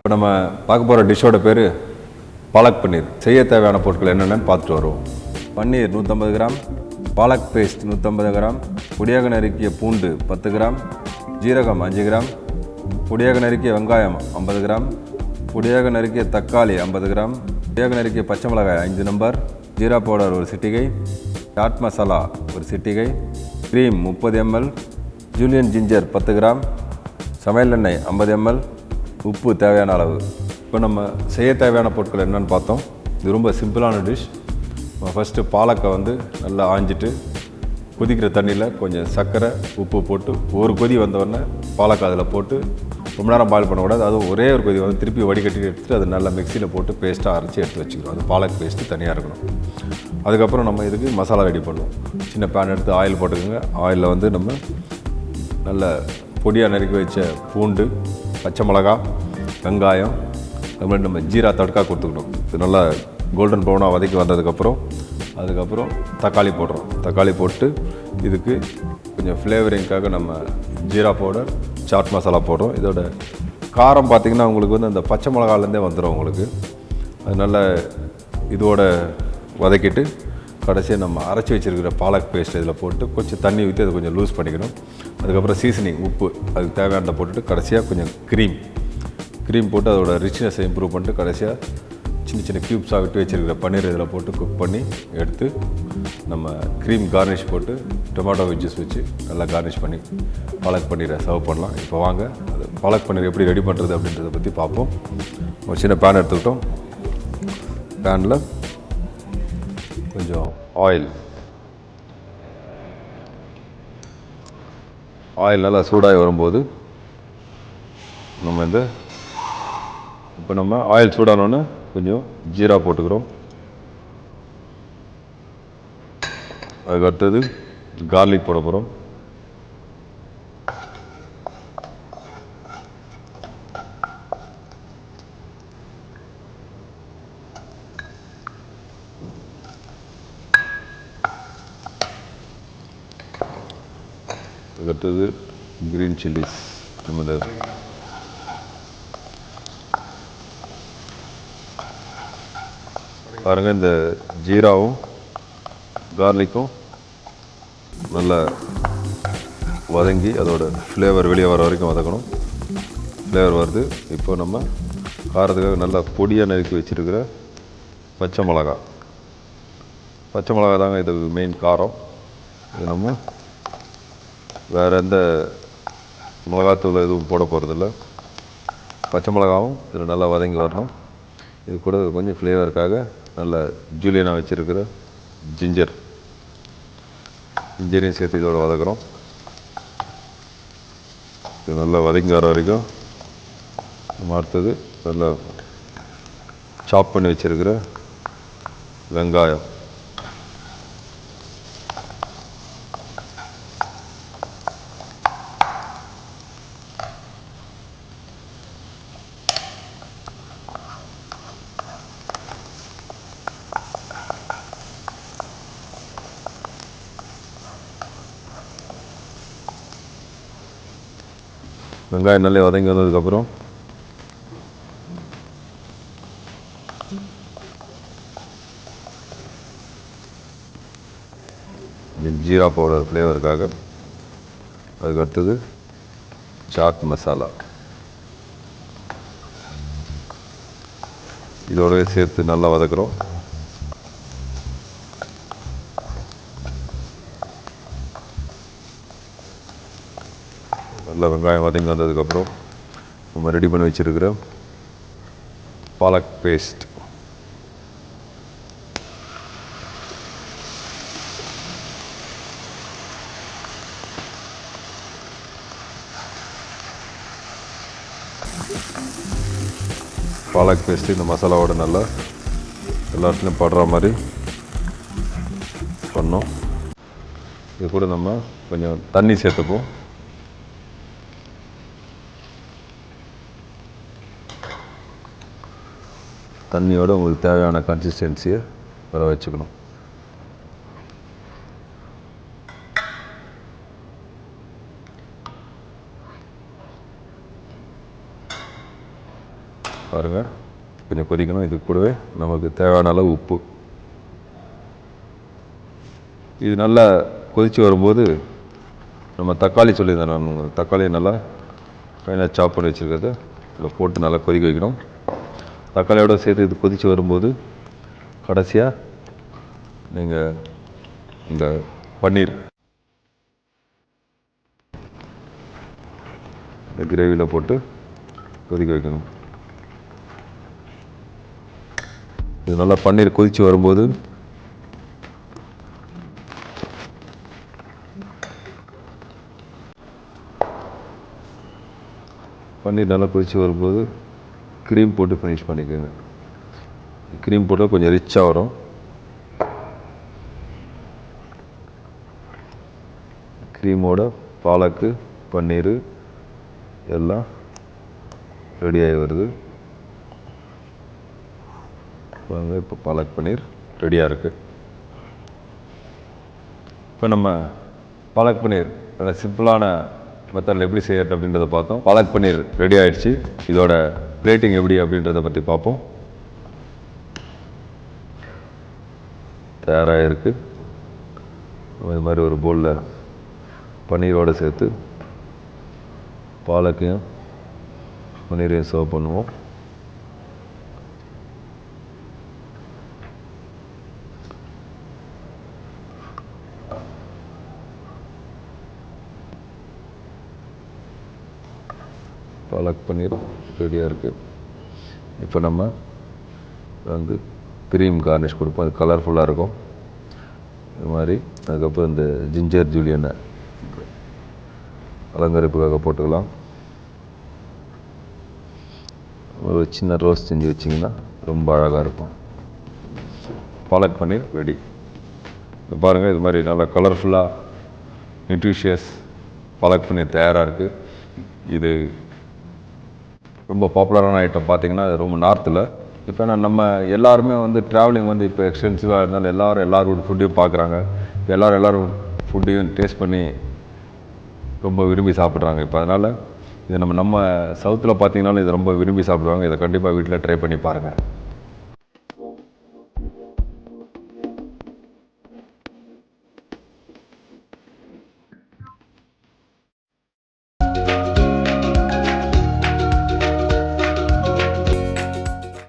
இப்போ நம்ம பார்க்க போகிற டிஷ்ஷோட பேர் பாலக் பன்னீர். செய்ய தேவையான பொருட்கள் என்னென்னு பார்த்துட்டு வருவோம். பன்னீர் 150 கிராம், பாலக் பேஸ்ட் 150 கிராம், பொடியாக நறுக்கிய பூண்டு 10 கிராம், ஜீரகம் 5 கிராம், பொடியாக நறுக்கிய வெங்காயம் 50 கிராம், பொடியாக நறுக்கிய தக்காளி 50 கிராம், பொடியாக நறுக்கிய பச்சை மிளகாய் 5 நம்பர், ஜீரா பவுடர் 1 சிட்டிகை, சாட் மசாலா 1 சிட்டிகை, cream 30 ml, Julian ginger 10 gram, சமையல் எண்ணெய் 50 ml, உப்பு தேவையான அளவு. இப்போ நம்ம செய்ய தேவையான பொருட்கள் என்னென்னு பார்த்தோம். இது ரொம்ப சிம்பிளான டிஷ். ஃபஸ்ட்டு பாலக்கை நல்லா ஆஞ்சிட்டு கொதிக்கிற தண்ணியில் கொஞ்சம் சர்க்கரை உப்பு போட்டு ஒரு கொதி வந்தவுடனே பாலக்கை அதில் போட்டு ரொம்ப நேரம் பாயில் பண்ணக்கூடாது. அதுவும் ஒரே ஒரு கொதி திருப்பி வடிகட்டி எடுத்துகிட்டு அது நல்லா மிக்சியில் போட்டு பேஸ்ட்டாக அரைச்சி எடுத்து வச்சுக்கிறோம். அது பாலக் பேஸ்ட்டு தனியாக இருக்கணும். அதுக்கப்புறம் நம்ம இதுக்கு மசாலா ரெடி பண்ணுவோம். சின்ன பேன் எடுத்து ஆயில் போட்டுக்கோங்க. ஆயிலில் நம்ம நல்ல பொடியாக நறுக்கி வச்ச பூண்டு, பச்சை மிளகா, வெங்காயம், அது மாதிரி நம்ம ஜீரா தடுக்கா கொடுத்துக்கணும். இது நல்லா கோல்டன் ப்ரௌனாக வதக்கி அதுக்கப்புறம் தக்காளி போடுறோம். தக்காளி போட்டு இதுக்கு கொஞ்சம் ஃப்ளேவரிங்காக நம்ம ஜீரா பவுடர், சாட் மசாலா போடுறோம். இதோட காரம் பார்த்திங்கன்னா உங்களுக்கு அந்த பச்சை மிளகாலேருந்தே வந்துடும் உங்களுக்கு. அதனால் இதோட வதக்கிட்டு கடைசியாக நம்ம அரைச்சி வச்சுருக்கிற பாலக் பேஸ்ட் இதில் போட்டு கொஞ்சம் தண்ணி ஊற்றி அதை கொஞ்சம் லூஸ் பண்ணிக்கணும். அதுக்கப்புறம் சீசனிங் உப்பு அதுக்கு தேவையானதை போட்டுட்டு கடைசியாக கொஞ்சம் க்ரீம் போட்டு அதோட ரிச்னஸை இம்ப்ரூவ் பண்ணிட்டு கடைசியாக சின்ன சின்ன க்யூப்ஸாக விட்டு வச்சுருக்கிற பன்னீர் இதில் போட்டு குக் பண்ணி எடுத்து நம்ம க்ரீம் கார்னிஷ் போட்டு டொமேட்டோ வெஜ்ஜஸ் வச்சு நல்லா கார்னிஷ் பண்ணி பாலக் பன்னீரை சர்வ் பண்ணலாம். இப்போ வாங்க அது பாலக் பன்னீர் எப்படி ரெடி பண்ணுறது அப்படின்றத பற்றி பார்ப்போம். ஒரு சின்ன பேன் எடுத்துக்கிட்டோம். பேனில் கொஞ்சம் ஆயில் நல்லா சூடாகி வரும்போது நம்ம ஆயில் சூடானோன்னு கொஞ்சம் ஜீரா போட்டுக்கிறோம். அதுக்கு அடுத்தது கார்லிக் போட போகிறோம். அடுத்தது க்ரீன் சில்லிஸ். நம்ம பாருங்கள், இந்த ஜீராவும் கார்லிக்கும் நல்லா வதங்கி அதோட ஃப்ளேவர் வெளியே வர வரைக்கும் வதக்கணும். ஃப்ளேவர் வருது. இப்போ நம்ம காரத்துக்காக நல்லா பொடியாக நறுக்கி வச்சுருக்கிற பச்சை மிளகா தாங்க இது மெயின் காரம். இது நம்ம வேறு எந்த மிளகாத்தூள் எதுவும் போட போகிறதில்ல. பச்சை மிளகாவும் இதில் நல்லா வதங்கி வரணும். இது கூட கொஞ்சம் ஃப்ளேவருக்காக நல்ல ஜூலியனாக வச்சுருக்கிற ஜிஞ்சரையும் சேர்த்து இதோட வதக்குறோம். இது நல்லா வதங்கி வர வரைக்கும் நம்ம அடுத்தது நல்லா சாப் பண்ணி வச்சுருக்கிற வெங்காயம், வெங்காயம் நல்லா வதங்கி வந்ததுக்கப்புறம் ஜீரா பவுடர் ஃப்ளேவருக்காக, அதுக்கு அடுத்தது சாட் மசாலா இதோடய சேர்த்து நல்லா வதக்குறோம். நல்லா வெங்காயம் வதங்கி வந்ததுக்கப்புறம் நம்ம ரெடி பண்ணி வச்சுருக்கிற பாலக் பேஸ்ட் இந்த மசாலாவோட நல்லா எல்லா இடத்துலையும் படுற மாதிரி பண்ணோம். இது கூட நம்ம கொஞ்சம் தண்ணி சேர்த்துப்போம். தண்ணியோடு உங்களுக்கு தேவையான கன்சிஸ்டன்சியை வர வச்சுக்கணும். பாருங்கள், கொஞ்சம் கொதிக்கணும். இது கூடவே நமக்கு தேவையான அளவு உப்பு. இது நல்லா கொதித்து வரும்போது நம்ம தக்காளி சொல்லியிருந்தேன். நான் தக்காளியை நல்லா ஃபைனாக சாப் பண்ணி வச்சுருக்கிறத இதில் போட்டு நல்லா கொதிக்க வைக்கணும். தக்காளியோடு சேர்த்து இது கொதித்து வரும்போது கடைசியாக நீங்கள் இந்த பன்னீர் இந்த கிரேவியில் போட்டு கொதிக்க வைக்கணும். இது நல்லா பன்னீர் கொதித்து வரும்போது க்ரீம் போட்டு ஃபினிஷ் பண்ணிக்கோங்க. க்ரீம் போட்டால் கொஞ்சம் ரிச்சாக வரும். க்ரீமோட பாலக்கு பன்னீர் எல்லாம் ரெடியாகி வருது. இப்போ பாலக் பன்னீர் ரெடியாக இருக்குது. இப்போ நம்ம பாலக் பன்னீர் நல்ல சிம்பிளான மெத்தடில் எப்படி செய்யறது அப்படின்றத பார்த்தோம். பாலக் பன்னீர் ரெடி ஆகிடுச்சு. இதோட பிளேட்டிங் எப்படி அப்படின்றத பற்றி பார்ப்போம். தயாராக இருக்குது. இது மாதிரி ஒரு பவுலில் பன்னீரோடு சேர்த்து பாலக்கையும் பன்னீரையும் சர்வ் பண்ணுவோம். பாலக் பன்னீர் ரெடியாக இருக்குது. இப்போ நம்ம வந்து க்ரீம் கார்னிஷ் கொடுப்போம். அது கலர்ஃபுல்லாக இருக்கும். இது மாதிரி அதுக்கப்புறம் இந்த ஜிஞ்சர் ஜூலியனை அலங்கரிப்புக்காக போட்டுக்கலாம். ஒரு சின்ன ரோஸ் செஞ்சு வச்சிங்கன்னா ரொம்ப அழகாக இருக்கும். பாலக் பன்னீர் ரெடி. இப்போ பாருங்கள், இது மாதிரி நல்லா கலர்ஃபுல்லாக நியூட்ரிஷியஸ் பாலக் பன்னீர் தயாராக இருக்குது. இது ரொம்ப பாப்புலரான ஐட்டம். பார்த்திங்கன்னா அது ரொம்ப நார்த்தில். இப்போ நம்ம எல்லாருமே வந்து ட்ராவலிங் வந்து இப்போ எக்ஸ்டென்சிவாக இருந்தாலும் எல்லாரும் ஃபுட்டையும் பார்க்குறாங்க. இப்போ எல்லோரும் ஃபுட்டையும் டேஸ்ட் பண்ணி ரொம்ப விரும்பி சாப்பிட்றாங்க. இப்போ அதனால் இது நம்ம சவுத்தில் பார்த்திங்கனாலும் இதை ரொம்ப விரும்பி சாப்பிடுவாங்க. இதை கண்டிப்பாக வீட்டில் ட்ரை பண்ணி பாருங்கள்.